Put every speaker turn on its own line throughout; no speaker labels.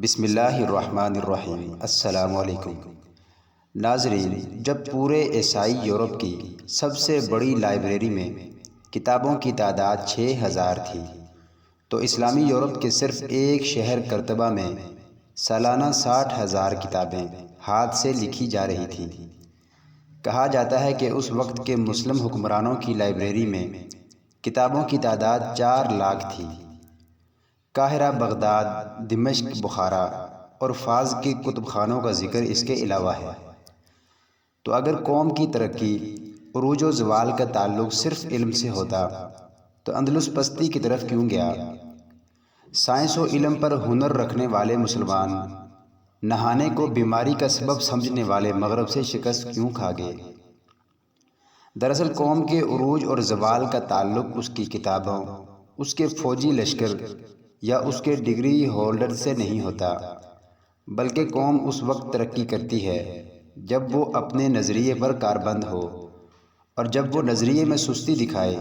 بسم اللہ الرحمن الرحیم۔ السلام علیکم ناظرین، جب پورے ایشیائی یورپ کی سب سے بڑی لائبریری میں کتابوں کی تعداد 6000 تھی تو اسلامی یورپ کے صرف ایک شہر قرطبہ میں سالانہ 60,000 کتابیں ہاتھ سے لکھی جا رہی تھیں۔ کہا جاتا ہے کہ اس وقت کے مسلم حکمرانوں کی لائبریری میں کتابوں کی تعداد 4 لاکھ تھی۔ قاہرہ، بغداد، دمشق، بخارا اور فاس کے کتب خانوں کا ذکر اس کے علاوہ ہے۔ تو اگر قوم کی ترقی، عروج و زوال کا تعلق صرف علم سے ہوتا تو اندلس پستی کی طرف کیوں گیا؟ سائنس و علم پر ہنر رکھنے والے مسلمان نہانے کو بیماری کا سبب سمجھنے والے مغرب سے شکست کیوں کھا گئے؟ دراصل قوم کے عروج اور زوال کا تعلق اس کی کتابوں، اس کے فوجی لشکر یا اس کے ڈگری ہولڈر سے نہیں ہوتا، بلکہ قوم اس وقت ترقی کرتی ہے جب وہ اپنے نظریے پر کاربند ہو، اور جب وہ نظریے میں سستی دکھائے،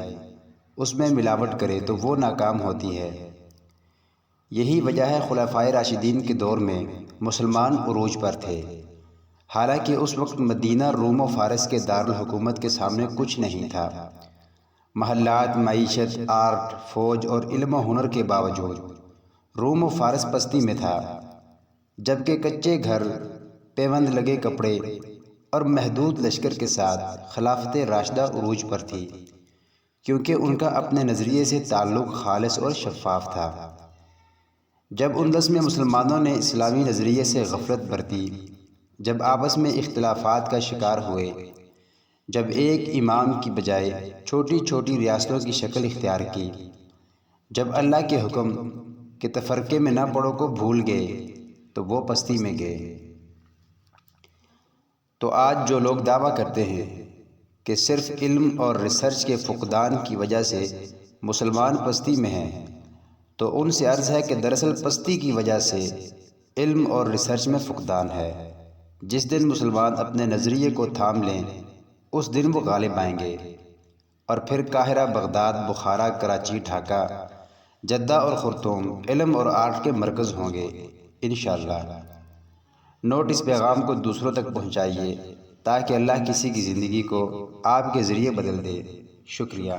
اس میں ملاوٹ کرے تو وہ ناکام ہوتی ہے۔ یہی وجہ ہے خلفائے راشدین کے دور میں مسلمان عروج پر تھے، حالانکہ اس وقت مدینہ روم و فارس کے دارالحکومت کے سامنے کچھ نہیں تھا۔ محلات، معیشت، آرٹ، فوج اور علم و ہنر کے باوجود روم و فارس پستی میں تھا، جبکہ کچے گھر، پیوند لگے کپڑے اور محدود لشکر کے ساتھ خلافت راشدہ عروج پر تھی، کیونکہ ان کا اپنے نظریے سے تعلق خالص اور شفاف تھا۔ جب اندلس میں مسلمانوں نے اسلامی نظریے سے غفلت برتی، جب آپس میں اختلافات کا شکار ہوئے، جب ایک امام کی بجائے چھوٹی چھوٹی ریاستوں کی شکل اختیار کی، جب اللہ کے حکم کہ تفرقے میں نہ پڑو کو بھول گئے تو وہ پستی میں گئے۔ تو آج جو لوگ دعویٰ کرتے ہیں کہ صرف علم اور ریسرچ کے فقدان کی وجہ سے مسلمان پستی میں ہیں، تو ان سے عرض ہے کہ دراصل پستی کی وجہ سے علم اور ریسرچ میں فقدان ہے۔ جس دن مسلمان اپنے نظریے کو تھام لیں، اس دن وہ غالب آئیں گے، اور پھر قاہرہ، بغداد، بخارا، کراچی، ڈھاکہ، جدہ اور خرطوم علم اور آرٹ کے مرکز ہوں گے انشاءاللہ۔ نوٹ اس پیغام کو دوسروں تک پہنچائیے تاکہ اللہ کسی کی زندگی کو آپ کے ذریعے بدل دے۔ شکریہ۔